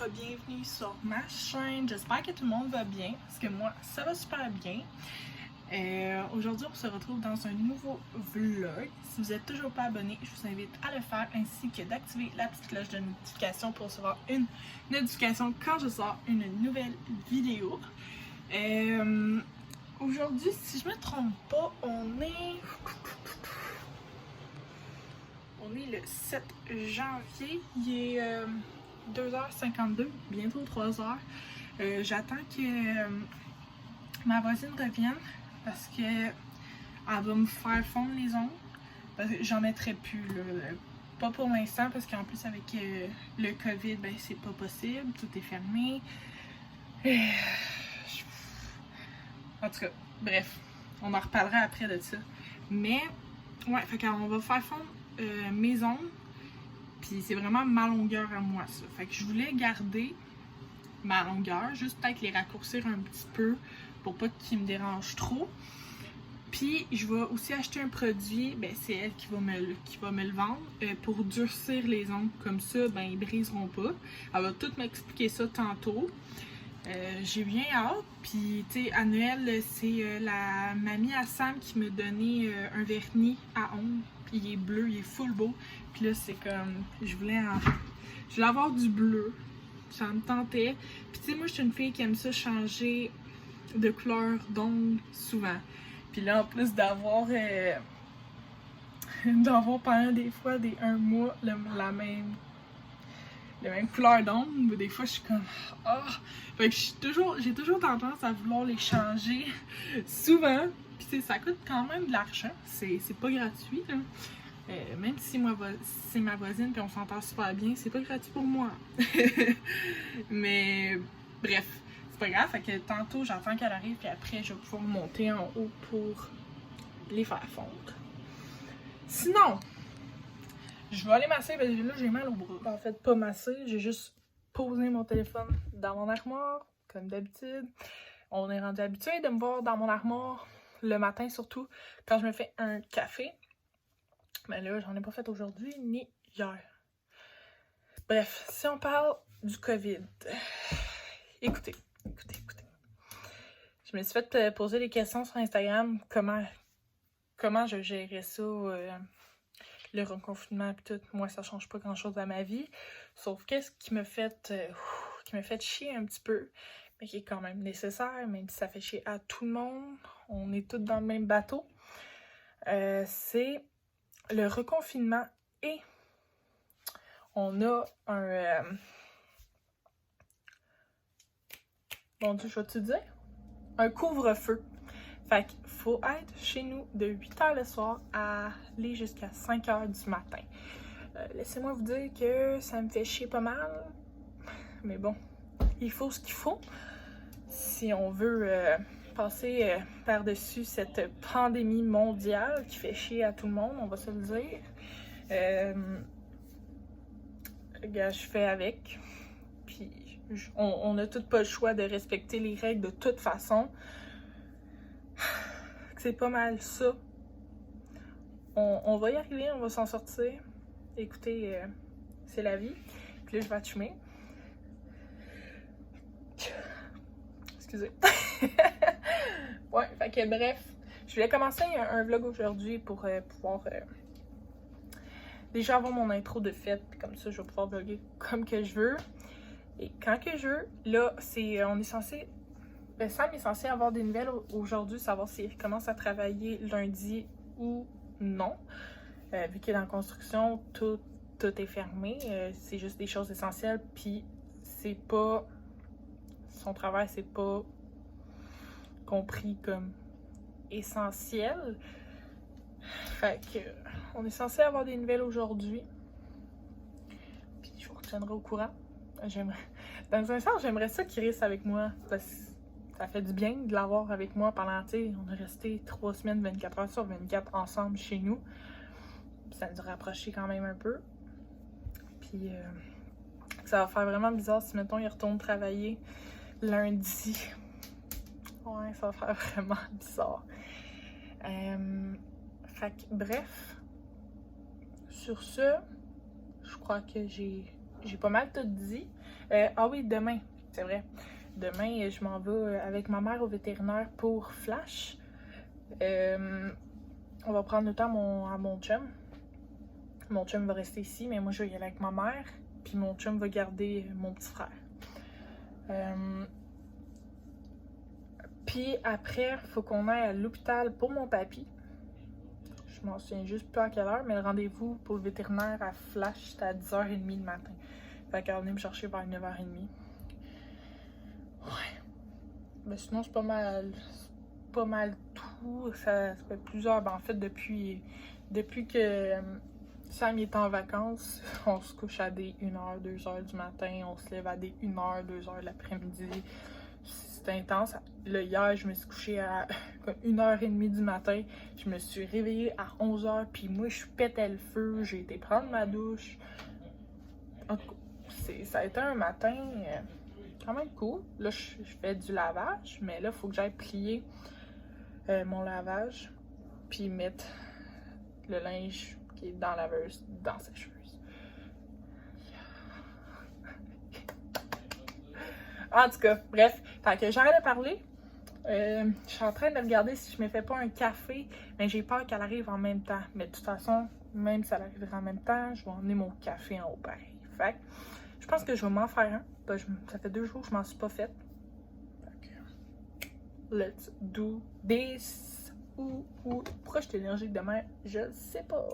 bienvenue sur ma chaîne. J'espère que tout le monde va bien, parce que moi, ça va super bien. Aujourd'hui, on se retrouve dans un nouveau vlog. Si vous n'êtes toujours pas abonné, je vous invite à le faire, ainsi que d'activer la petite cloche de notification pour recevoir une notification quand je sors une nouvelle vidéo. Aujourd'hui, si je me trompe pas, on est le 7 janvier, il est 2h52, bientôt 3h. J'attends que ma voisine revienne parce que elle va me faire fondre les ongles. Parce que j'en mettrai plus, là. Pas pour l'instant, parce qu'en plus avec le COVID, ben c'est pas possible, tout est fermé. En tout cas, bref, on en reparlera après de ça. Mais, ouais, fait qu'on va faire fondre mes ongles. Puis c'est vraiment ma longueur à moi, ça. Fait que je voulais garder ma longueur, juste peut-être les raccourcir un petit peu pour pas qu'ils me dérangent trop. Puis je vais aussi acheter un produit, ben c'est elle qui va me le vendre, pour durcir les ongles. Comme ça, ben ils briseront pas. Elle va tout m'expliquer ça tantôt. J'ai bien hâte. Puis tu sais, à Noël, c'est la mamie à Sam qui m'a donné un vernis à ongles. Puis il est bleu, il est full beau. Puis là, c'est comme, je voulais avoir du bleu. Ça me tentait. Puis tu sais, moi, je suis une fille qui aime ça changer de couleur d'ongles souvent. Puis là, en plus d'avoir pendant des fois un mois la même couleur d'ongles, des fois je suis comme fait que j'ai toujours tendance à vouloir les changer souvent. Puis ça coûte quand même de l'argent, c'est pas gratuit là. Même si c'est ma voisine puis on s'entend super bien, c'est pas gratuit pour moi. Mais bref, c'est pas grave, fait que tantôt j'attends qu'elle arrive puis après je vais pouvoir monter en haut pour les faire fondre. Sinon, je vais aller masser parce que là j'ai mal au bras. En fait, pas masser, j'ai juste posé mon téléphone dans mon armoire, comme d'habitude. On est rendu habitué de me voir dans mon armoire le matin, surtout quand je me fais un café. Mais là, j'en ai pas fait aujourd'hui ni hier. Bref, si on parle du COVID, écoutez. Je me suis fait poser des questions sur Instagram, comment je gérais ça, le reconfinement et tout. Moi, ça change pas grand-chose à ma vie. Sauf qu'est-ce qui me fait chier un petit peu, mais qui est quand même nécessaire, même si ça fait chier à tout le monde. On est tous dans le même bateau. C'est le reconfinement et on a un... Mon Dieu, je vais-tu dire? Un couvre-feu. Fait qu'il faut être chez nous de 8h le soir à aller jusqu'à 5h du matin. Laissez-moi vous dire que ça me fait chier pas mal. Mais bon, il faut ce qu'il faut. Si on veut passer par-dessus cette pandémie mondiale qui fait chier à tout le monde, on va se le dire. Je fais avec. Puis on a tout pas le choix de respecter les règles de toute façon. C'est pas mal ça. On va y arriver, on va s'en sortir. Écoutez, c'est la vie. Puis là, je vais fumer. Excusez. Ouais, fait que bref. Je voulais commencer un vlog aujourd'hui pour pouvoir déjà avoir mon intro de fête. Puis comme ça, je vais pouvoir vlogger comme que je veux. Et quand que je veux. Là, on est censé... Sam est censé avoir des nouvelles aujourd'hui, savoir s'il commence à travailler lundi ou non. Vu qu'il est en construction, tout est fermé. C'est juste des choses essentielles. Puis c'est pas... Son travail, c'est pas compris comme essentiel. Fait que on est censé avoir des nouvelles aujourd'hui. Puis je vous retiendrai au courant. Dans un sens, j'aimerais ça qu'il reste avec moi. Parce que ça fait du bien de l'avoir avec moi pendant, tu sais, on est resté 3 semaines, 24 heures sur 24 ensemble chez nous. Ça nous a rapprochés quand même un peu. Puis ça va faire vraiment bizarre si, mettons, il retourne travailler lundi. Ouais, ça va faire vraiment bizarre. Fait que, bref. Sur ce, je crois que j'ai j'ai pas mal tout dit. Ah oui, demain, c'est vrai. Demain, je m'en vais avec ma mère au vétérinaire pour Flash. On va prendre le temps à mon chum. Mon chum va rester ici, mais moi je vais y aller avec ma mère. Puis mon chum va garder mon petit frère. Puis après, il faut qu'on aille à l'hôpital pour mon papy. Je m'en souviens juste pas à quelle heure, mais le rendez-vous pour le vétérinaire à Flash, c'était à 10h30 le matin. Fait qu'elle va venir me chercher vers 9h30. Ouais. Mais sinon, c'est pas mal tout. Ça fait plusieurs. Ben, en fait, depuis que Sam est en vacances, on se couche à des 1h, 2h du matin. On se lève à des 1h, 2h l'après-midi. C'est intense. Là, hier, je me suis couchée à 1h30 du matin. Je me suis réveillée à 11h. Puis moi, je pétais le feu. J'ai été prendre ma douche. En tout cas, ça a été un matin quand même cool. Là, je fais du lavage. Mais là, il faut que j'aille plier mon lavage. Puis mettre le linge qui est dans la laveuse, dans la sécheuse. En tout cas, bref, fait que j'arrête de parler. Je suis en train de regarder si je me fais pas un café, mais j'ai peur qu'elle arrive en même temps. Mais de toute façon, même si elle arrivera en même temps, je vais emmener mon café en haut pareil. Fait que je pense que je vais m'en faire un. Ça fait 2 jours que je m'en suis pas faite. Fait que let's do this. Pourquoi je suis énergique demain? Je sais pas.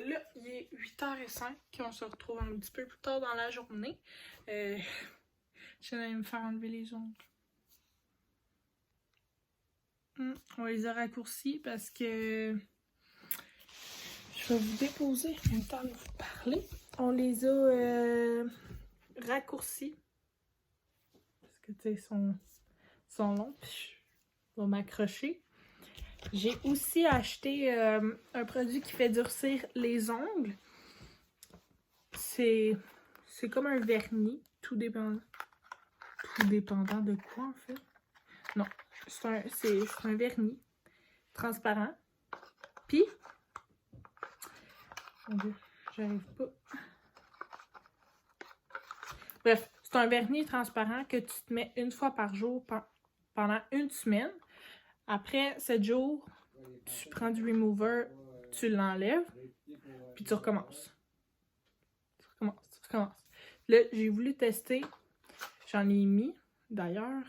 Là, il est 8h05, on se retrouve un petit peu plus tard dans la journée. Je vais me faire enlever les ongles. On les a raccourcis parce que je vais vous déposer en même temps de vous parler. On les a raccourcis parce que tu sais, sont longs. Puis je vais m'accrocher. J'ai aussi acheté un produit qui fait durcir les ongles. C'est comme un vernis, tout dépendant de quoi en fait. Non, c'est un vernis transparent. Puis, mon Dieu, j'arrive pas. Bref, c'est un vernis transparent que tu te mets une fois par jour pendant 1 semaine. Après 7 jours, tu prends du remover, tu l'enlèves, puis tu recommences. Tu recommences. Là, j'ai voulu tester. J'en ai mis, d'ailleurs,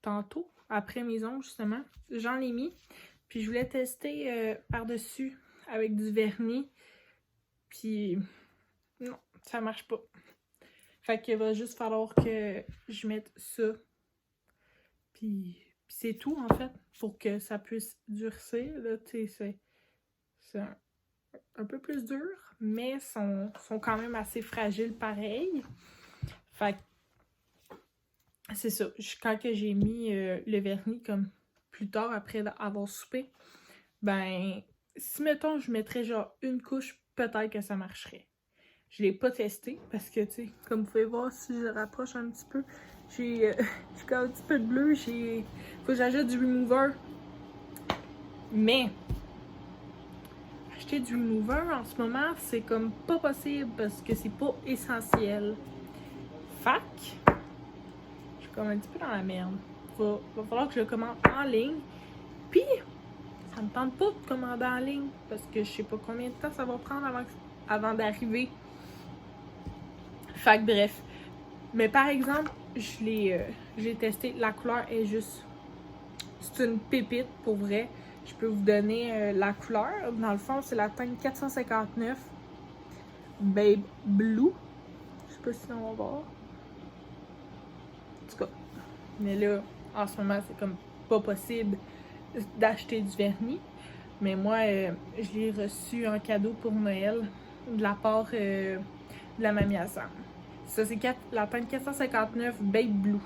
tantôt, après mes ongles, justement. J'en ai mis. Puis je voulais tester par-dessus avec du vernis. Puis, non, ça marche pas. Fait qu'il va juste falloir que je mette ça. Puis c'est tout, en fait, pour que ça puisse durcir. Là, tu sais, c'est un peu plus dur, mais sont quand même assez fragiles pareil. Fait que c'est ça. Quand j'ai mis le vernis comme plus tard, après avoir soupé, ben, si mettons, je mettrais genre une couche, peut-être que ça marcherait. Je l'ai pas testé parce que, tu sais, comme vous pouvez voir, si je rapproche un petit peu, j'ai quand un petit peu de bleu, faut que j'ajoute du remover. Mais acheter du remover en ce moment, c'est comme pas possible parce que c'est pas essentiel. Fac, je suis comme un petit peu dans la merde. Va falloir que je le commande en ligne. Puis, ça me tente pas de commander en ligne parce que je sais pas combien de temps ça va prendre avant d'arriver. Fait que bref. Mais par exemple, je l'ai testé. La couleur est juste... C'est une pépite pour vrai. Je peux vous donner la couleur. Dans le fond, c'est la teinte 459 Babe Blue. Je sais sais pas si on va voir. En tout cas. Mais là, en ce moment, c'est comme pas possible d'acheter du vernis. Mais moi, je l'ai reçu en cadeau pour Noël de la part de la mamie à Sam. Ça, c'est la teinte 459 Babe Blue.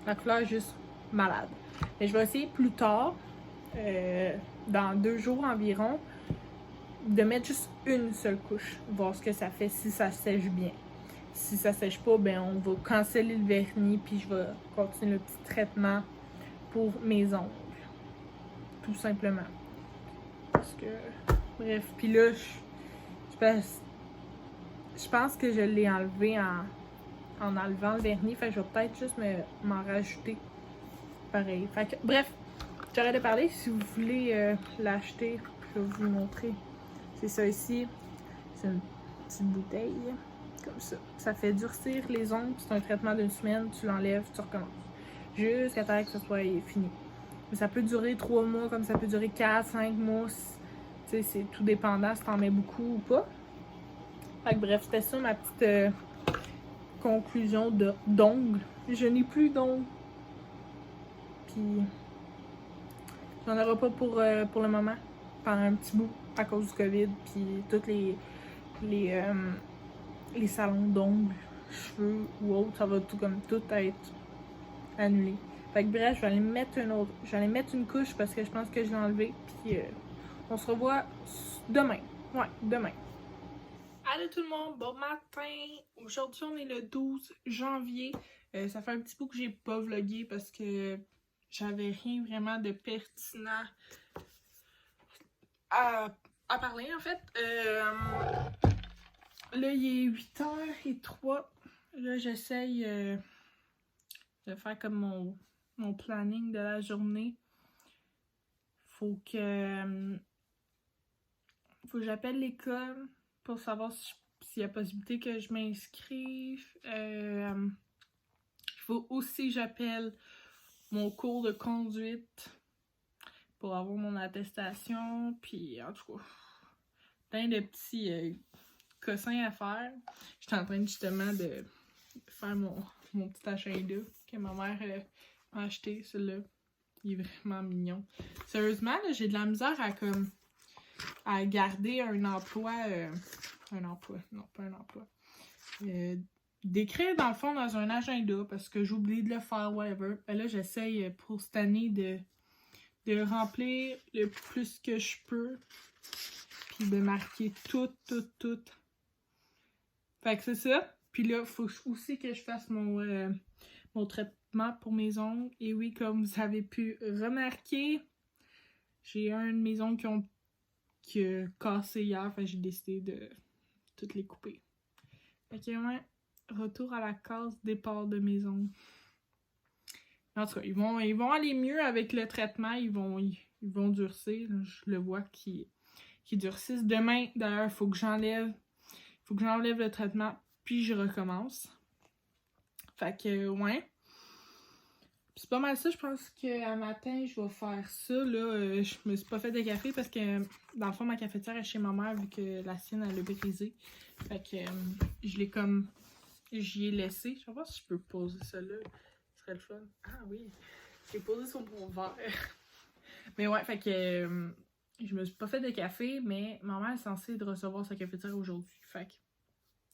La couleur est juste malade. Mais je vais essayer plus tard, dans 2 jours environ, de mettre juste une seule couche. Voir ce que ça fait, si ça sèche bien. Si ça sèche pas, ben on va canceller le vernis, puis je vais continuer le petit traitement pour mes ongles. Tout simplement. Parce que, bref, puis là, je pense que je l'ai enlevé en enlevant le vernis, fait que je vais peut-être juste m'en rajouter. Pareil. Fait que, bref, j'arrête de parler. Si vous voulez l'acheter, je vais vous montrer. C'est ça ici. C'est une petite bouteille. Comme ça. Ça fait durcir les ongles. C'est un traitement d'1 semaine. Tu l'enlèves, tu recommences. Jusqu'à temps que ce soit fini. Mais ça peut durer 3 mois, comme ça peut durer 4, 5 mois. Tu sais, c'est tout dépendant si t'en mets beaucoup ou pas. Fait que bref, c'était ça ma petite conclusion d'ongles. Je n'ai plus d'ongles. Puis, j'en aurai pas pour le moment. Pendant un petit bout, à cause du COVID. Puis, toutes les salons d'ongles, cheveux ou autres, ça va tout être annulé. Fait que bref, je vais aller mettre une couche parce que je pense que je l'ai enlevé. Puis on se revoit demain. Ouais, demain. Allô tout le monde, bon matin. Aujourd'hui on est le 12 janvier. Ça fait un petit bout que j'ai pas vlogué parce que j'avais rien vraiment de pertinent à parler en fait. Là il est 8h03. Là j'essaye de faire comme mon planning de la journée. Faut que j'appelle l'école pour savoir s'il y a possibilité que je m'inscrive. Il faut aussi que j'appelle mon cours de conduite pour avoir mon attestation. Puis en tout cas, plein de petits cossins à faire. J'étais en train justement de faire mon petit agenda que ma mère m'a acheté. Celui-là, il est vraiment mignon. Sérieusement, j'ai de la misère à garder un emploi. Non, pas un emploi. D'écrire dans le fond dans un agenda parce que j'oublie de le faire, whatever. Ben là, j'essaye pour cette année de remplir le plus que je peux. Puis de marquer tout. Fait que c'est ça. Puis là, il faut aussi que je fasse mon traitement pour mes ongles. Et oui, comme vous avez pu remarquer, j'ai un de mes ongles qui a cassé hier. Fait que j'ai décidé de toutes les couper. Fait que ouais, retour à la case départ de mes ongles. En tout cas, ils vont aller mieux avec le traitement. Ils vont durcir. Je le vois qui durcissent. Demain, d'ailleurs, il faut que j'enlève le traitement, puis je recommence. Fait que, ouais. C'est pas mal ça. Je pense qu'à matin, je vais faire ça. Là, je me suis pas fait de café parce que, dans le fond, ma cafetière est chez ma mère vu que la sienne, elle a brisé. Fait que, j'y ai laissé. Je vais voir si je peux poser ça là. Ce serait le fun. Ah oui, je l'ai posé sur mon verre. Mais ouais, fait que, je me suis pas fait de café, mais ma mère est censée de recevoir sa cafetière aujourd'hui. Fait que,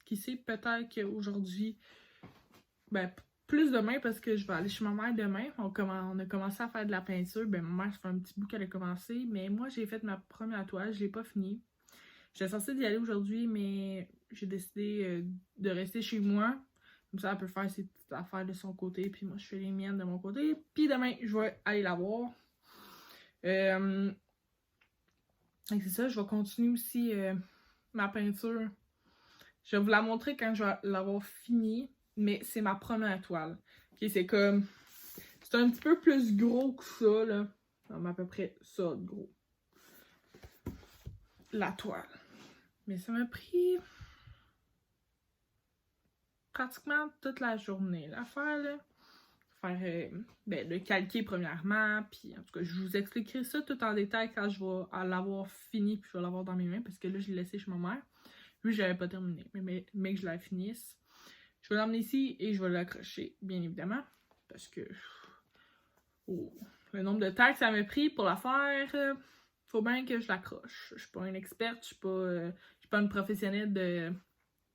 qui sait, peut-être qu'aujourd'hui, ben, plus demain parce que je vais aller chez ma mère demain. On a commencé à faire de la peinture. Ben, ma mère, ça fait un petit bout qu'elle a commencé. Mais moi, j'ai fait ma première toile. Je l'ai pas finie. J'étais censée d'y aller aujourd'hui, mais j'ai décidé de rester chez moi. Comme ça, elle peut faire ses petites affaires de son côté. Puis moi, je fais les miennes de mon côté. Puis demain, je vais aller la voir. C'est ça. Je vais continuer aussi ma peinture. Je vais vous la montrer quand je vais l'avoir finie. Mais c'est ma première toile. Okay, c'est comme... C'est un petit peu plus gros que ça, là. Comme à peu près ça, de gros. La toile. Mais ça m'a pris... pratiquement toute la journée, l'affaire, là. Le calquer premièrement, puis en tout cas, je vous expliquerai ça tout en détail quand je vais l'avoir fini, puis je vais l'avoir dans mes mains, parce que là, je l'ai laissé chez ma mère. vu que j'avais pas terminé, mais que je la finisse. Je vais l'emmener ici et je vais l'accrocher, bien évidemment, parce que le nombre de temps que ça m'a pris pour la faire, faut bien que je l'accroche. Je suis pas une experte, je suis pas une professionnelle de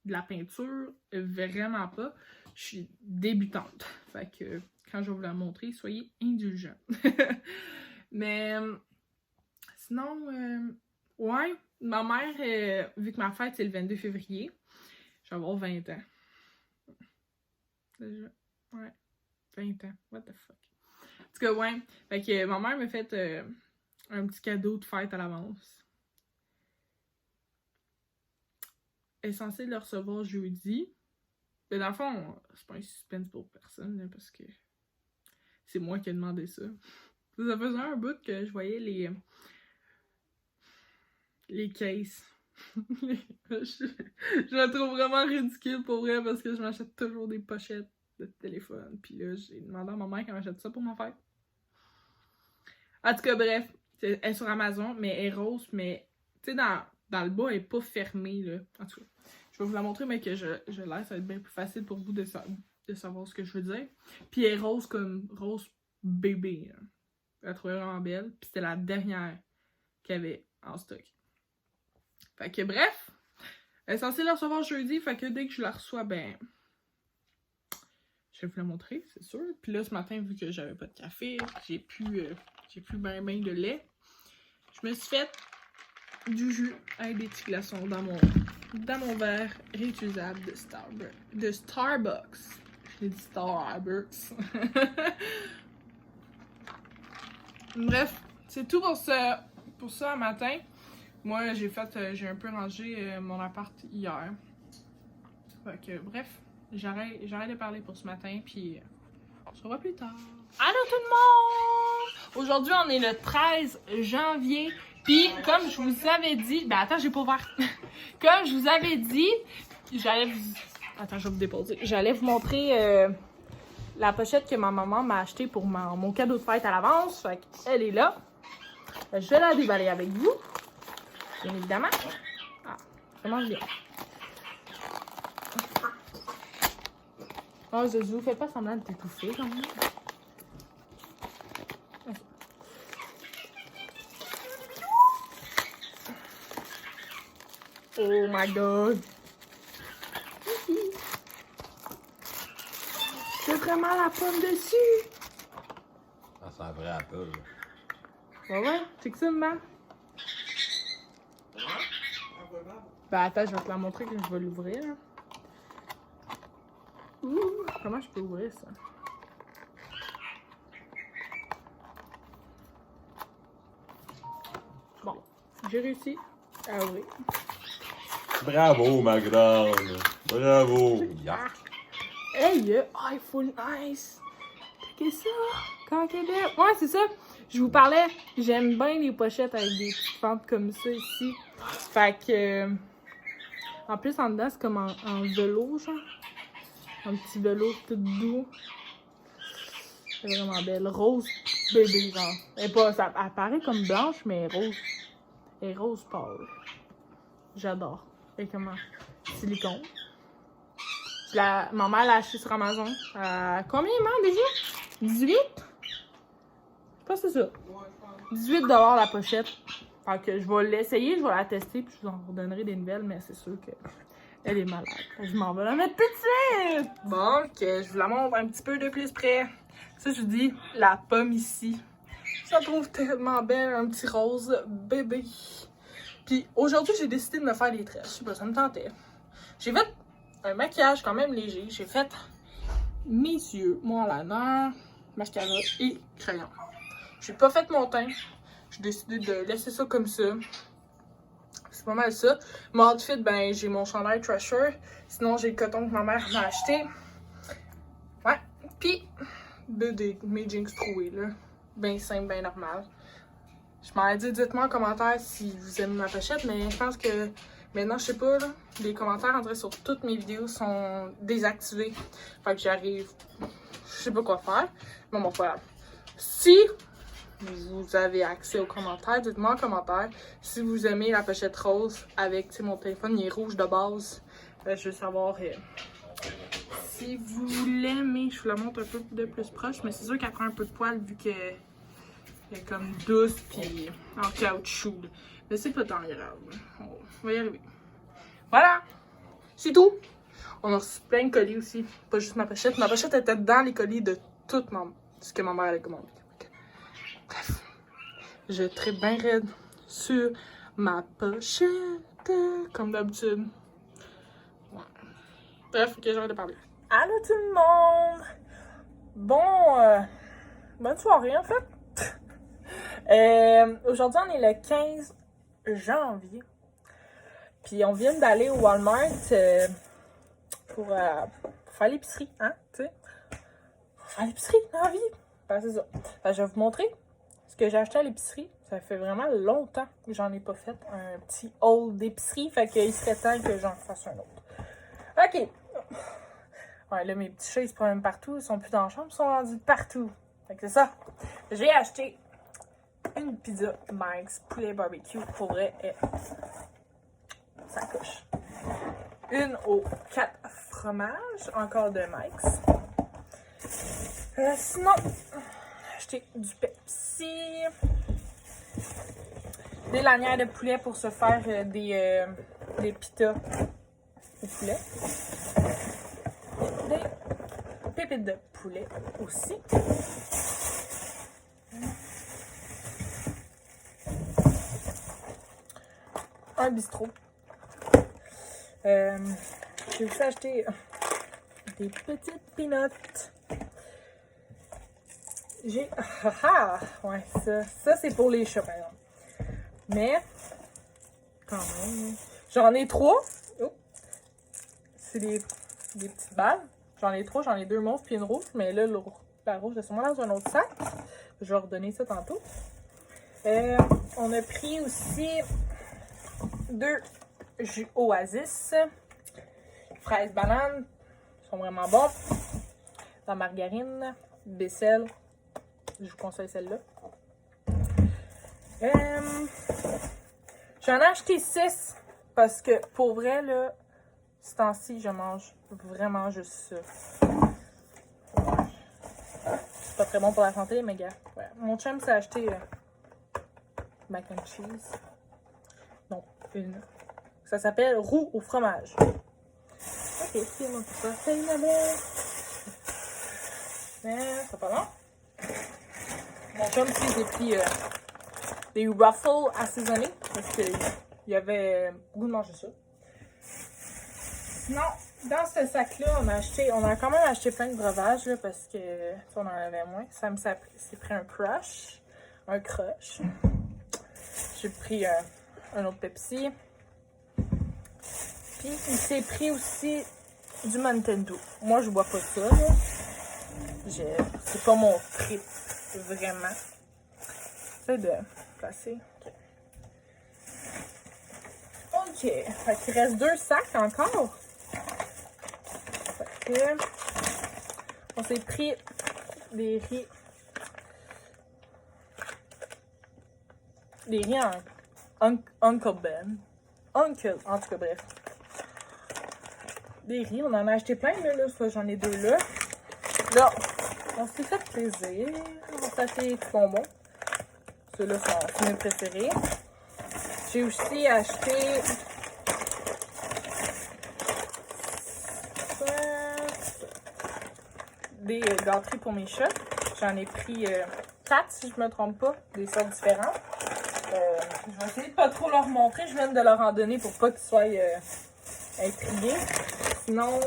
la peinture, vraiment pas. Je suis débutante, fait que quand je vais vous la montrer, soyez indulgents. Mais sinon, ouais, ma mère, vu que ma fête c'est le 22 février, je vais avoir 20 ans. Déjà, ouais, 20 ans, what the fuck. En tout cas, ouais, fait que ma mère m'a fait un petit cadeau de fête à l'avance. Elle est censée le recevoir jeudi. Mais dans le fond, c'est pas un suspense pour personne, là, parce que c'est moi qui ai demandé ça. Ça faisait un bout que je voyais les cases. Je la trouve vraiment ridicule pour vrai, parce que je m'achète toujours des pochettes de téléphone. Puis là, j'ai demandé à ma mère qu'elle m'achète ça pour ma fête. En tout cas, bref, elle est sur Amazon, mais elle est rose, mais tu sais, dans le bas, elle est pas fermée, là. En tout cas, je vais vous la montrer, mais que je laisse, ça va être bien plus facile pour vous de savoir ce que je veux dire. Puis elle est rose comme rose bébé, hein. Je la trouvais vraiment belle, puis c'était la dernière qu'il y avait en stock. Fait que bref, elle est censée la recevoir jeudi, fait que dès que je la reçois, ben, je vais vous la montrer, c'est sûr. Puis là, ce matin, vu que j'avais pas de café, j'ai plus ben de lait, je me suis fait du jus avec des petits glaçons dans mon verre réutilisable de Starbucks. Je l'ai dit Starbucks. Bref, c'est tout pour ça matin. Moi, j'ai un peu rangé mon appart hier. Fait que, bref, j'arrête de parler pour ce matin, puis on se revoit plus tard. Allô tout le monde! Aujourd'hui, on est le 13 janvier, puis comme je vous avais dit... Ben attends, j'ai pas ouvert. Comme je vous avais dit, Attends, je vais vous déposer. J'allais vous montrer la pochette que ma maman m'a achetée pour mon cadeau de fête à l'avance. Fait qu'elle est là. Je vais la déballer avec vous. Bien évidemment. Ah, ça mange bien. Oh, Zouzou, fais pas semblant de t'étouffer quand même. Oh my god. C'est vraiment la pomme dessus. Ça sent vrai Apple. Ouais, c'est que ça, maman. Ben attends, je vais te la montrer que je vais l'ouvrir. Comment je peux ouvrir ça? Bon, j'ai réussi à ouvrir. Bravo, ma grande! Bravo! Yeah. Hey, iPhone Nice! Qu'est-ce que ça? Comment qu'elle est belle? Ouais, c'est ça. Je vous parlais, j'aime bien les pochettes avec des petites fentes comme ça ici. Fait que... en plus, en dedans, c'est comme en velours, genre. Un petit velours tout doux. C'est vraiment belle. Rose bébé, genre. Elle paraît comme blanche, mais rose. Elle est rose pâle. J'adore. Elle est comme en silicone. Ma mère l'a acheté sur Amazon. Combien, maman, déjà? 18? Je pense que c'est ça. 18$ la pochette. Fait que je vais l'essayer, je vais la tester, puis je vous en redonnerai des nouvelles, mais c'est sûr que elle est malade. Je m'en vais la mettre tout de suite! Bon, ok, je vous la montre un petit peu de plus près. Ça, je vous dis, la pomme ici. Je la trouve tellement belle, un petit rose bébé. Puis aujourd'hui, j'ai décidé de me faire des tresses. Je sais pas, ça me tentait. J'ai fait un maquillage quand même léger. J'ai fait mes yeux, mon liner, mascara et crayon. J'ai pas fait mon teint. J'ai décidé de laisser ça comme ça. C'est pas mal ça. Mon outfit, ben, j'ai mon chandail Treasure. Sinon, j'ai le coton que ma mère m'a acheté. Ouais. Puis, mes jeans troués, là. Ben simple, ben normal. Je m'en ai dit, dites-moi en commentaire si vous aimez ma pochette, mais je pense que maintenant, je sais pas, là, les commentaires, en vrai, sur toutes mes vidéos sont désactivés. Fait que j'arrive, je sais pas quoi faire. Mais bon, voilà. Si vous avez accès aux commentaires. Dites-moi en commentaire si vous aimez la pochette rose avec, mon téléphone, il est rouge de base. Je veux savoir si vous l'aimez. Je vous la montre un peu de plus proche, mais c'est sûr qu'elle prend un peu de poil vu qu'elle est comme douce puis en caoutchouc. Mais c'est pas tant grave. On va y arriver. Voilà! C'est tout! On a reçu plein de colis aussi, pas juste ma pochette. Ma pochette était dans les colis de tout ce que ma mère avait commandé. Bref, je tripe bien raide sur ma pochette, comme d'habitude. Ouais. Bref, ok, j'arrête de parler. Allô tout le monde! Bon, bonne soirée en fait. Aujourd'hui, on est le 15 janvier. Puis on vient d'aller au Walmart pour faire l'épicerie, hein, tu sais. Faire l'épicerie dans la vie. Ben, c'est ça. Ben, je vais vous montrer ce que j'ai acheté à l'épicerie. Ça fait vraiment longtemps que j'en ai pas fait un petit haul d'épicerie. Fait qu'il serait temps que j'en fasse un autre. OK. Ouais, là, mes petits chats, ils se promènent partout. Ils sont plus dans la chambre, ils sont rendus partout. Fait que c'est ça. J'ai acheté une pizza Mike's poulet barbecue. Pour vrai, ça coche. Une aux 4 fromages, encore de Mike's. Sinon, j'ai acheté du Pepsi. Des lanières de poulet pour se faire des pitas au poulet. Des pépites de poulet aussi. Un bistrot. J'ai aussi acheté des petites peanuts. J'ai... ouais, ça c'est pour les chats, par exemple. Mais, quand même, j'en ai 3. Oh. C'est des petites balles. J'en ai 3, j'en ai 2 mauves puis une rouge. Mais là, la rouge est sûrement dans un autre sac. Je vais redonner ça tantôt. On a pris aussi 2 jus Oasis. Fraises bananes. Ils sont vraiment bons. La margarine. Becel. Je vous conseille celle-là. J'en ai acheté 6 parce que pour vrai, là, ce temps-ci, je mange vraiment juste ça. Ouais. C'est pas très bon pour la santé, mais gars. Ouais. Mon chum s'est acheté mac and cheese. Non, une. Ça s'appelle roux au fromage. Ok, c'est mon petit ça, il mais c'est pas long. Mon chum aussi, j'ai pris des Ruffles assaisonnés parce qu'il y avait goût de manger ça. Sinon, dans ce sac-là, on a quand même acheté plein de breuvages là, parce que on en avait moins. Sam s'est pris un crush. J'ai pris un autre Pepsi. Puis il s'est pris aussi du Mountain Dew. Moi, je bois pas ça. Là. C'est pas mon trip, vraiment. J'essaie de placer. OK. Fait qu'il reste 2 sacs encore. Fait que on s'est pris des riz. Des riz en Uncle Ben. Uncle, en tout cas, bref. Des riz, on en a acheté plein, là. J'en ai 2 là. Là, on s'est fait plaisir. On s'est acheté des petits bonbons. Ceux-là sont mes préférés. J'ai aussi acheté des gâteries pour mes chats. J'en ai pris 4 si je me trompe pas, des sortes différentes. Je vais essayer de pas trop leur montrer. Je viens de leur en donner pour pas qu'ils soient intrigués. Sinon,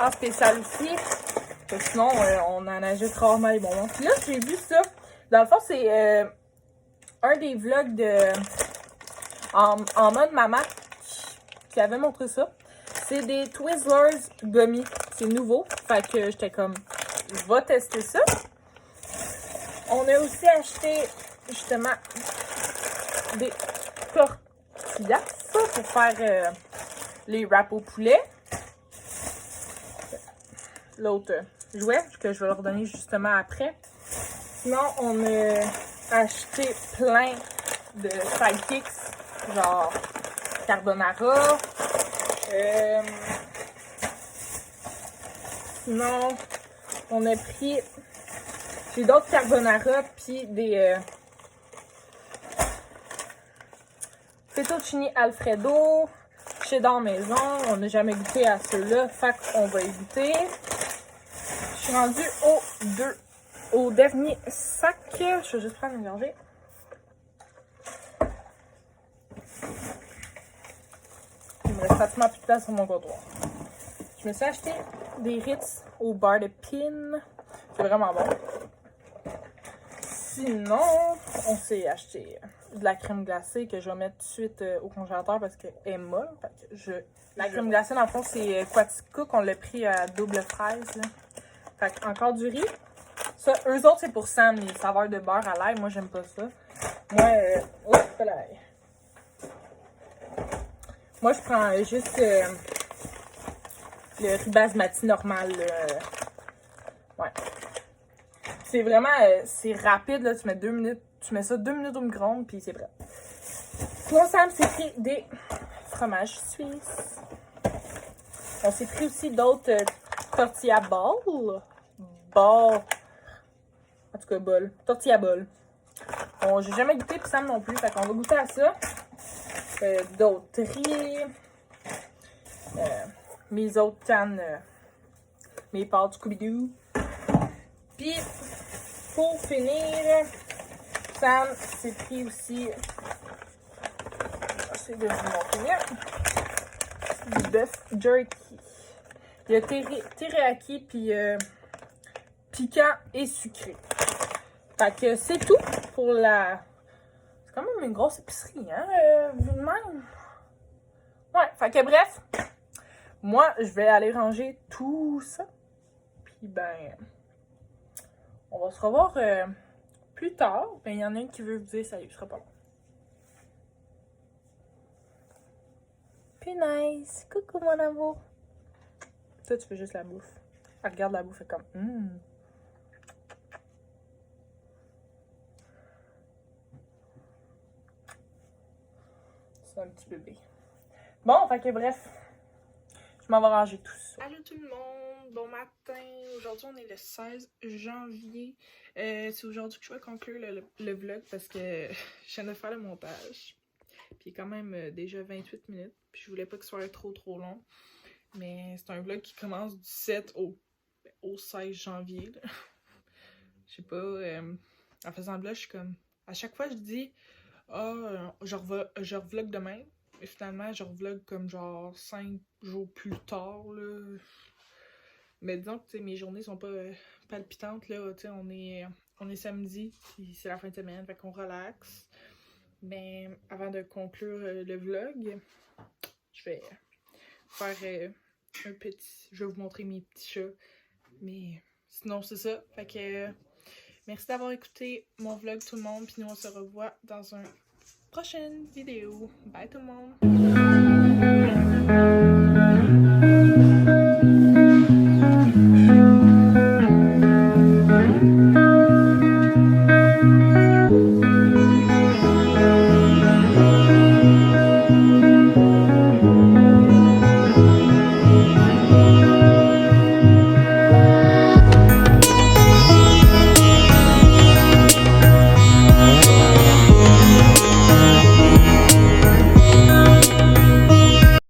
en spécial aussi. Sinon, on en ajoute rarement les bonbons. Puis là, j'ai vu ça. Dans le fond, c'est un des vlogs de en mode maman qui avait montré ça. C'est des Twizzlers gummy. C'est nouveau. Fait que j'étais comme, je vais tester ça. On a aussi acheté, justement, des tortillas pour faire les wraps au poulet. L'autre jouets que je vais leur donner justement après. Sinon, on a acheté plein de sidekicks, genre carbonara. Sinon, on a pris... J'ai d'autres carbonara, puis des fettuccine Alfredo, cheddar maison. On n'a jamais goûté à ceux-là, fait qu'on va y goûter. Je suis rendue au dernier sac. Je vais juste prendre une gorgée. Il me reste pratiquement plus de place sur mon comptoir. Je me suis acheté des Ritz au bar de Pin. C'est vraiment bon. Sinon, on s'est acheté de la crème glacée que je vais mettre tout de suite au congélateur parce qu'elle est molle. La crème glacée, dans le fond, c'est Quaticook. On l'a pris à double fraise. Là. Fait que encore du riz. Ça, eux autres, c'est pour Sam, les saveurs de beurre à l'ail. Moi, j'aime pas ça. Moi, je prends juste le riz basmati normal. Ouais. C'est vraiment, c'est rapide, là. Tu mets 2 minutes, tu mets ça 2 minutes au micro-ondes, puis c'est prêt. Sinon, Sam s'est pris des fromages suisses. On s'est pris aussi d'autres tortilla balls. En tout cas, bol. Tortilla bol. Bon, j'ai jamais goûté, puis Sam non plus. Fait qu'on va goûter à ça. D'autres riz. Mes autres cannes. Mes pâtes Scooby-Doo. Puis, pour finir, Sam s'est pris aussi. J'essaie de vous montrer mieux. Du bœuf jerky. Il y a teriyaki, puis piquant et sucré. Fait que c'est tout pour la... C'est quand même une grosse épicerie, hein, vu de même. Ouais, fait que bref, moi, je vais aller ranger tout ça. Puis ben, on va se revoir plus tard. Ben, il y en a une qui veut vous dire salut, ce sera pas long. Puis nice, coucou mon amour. Toi, tu fais juste la bouffe. Elle regarde la bouffe et comme, C'est un petit bébé. Bon, fait que bref, je m'en vais ranger tout ça. Allô tout le monde, bon matin. Aujourd'hui, on est le 16 janvier. C'est aujourd'hui que je vais conclure le vlog parce que je viens de faire le montage. Puis il est quand même déjà 28 minutes. Puis je voulais pas que ce soit trop long. Mais c'est un vlog qui commence du 7 au 16 janvier. Je sais pas, en faisant le vlog, je suis comme... À chaque fois, je dis... je revlog demain. Et finalement, je revlog comme genre 5 jours plus tard, là. Mais disons que mes journées sont pas palpitantes, là. Tu sais, on est samedi, puis c'est la fin de semaine, fait qu'on relaxe. Mais avant de conclure le vlog, je vais faire je vais vous montrer mes petits chats. Mais sinon, c'est ça. Fait que merci d'avoir écouté mon vlog tout le monde. Puis nous, on se revoit dans une prochaine vidéo. Bye tout le monde!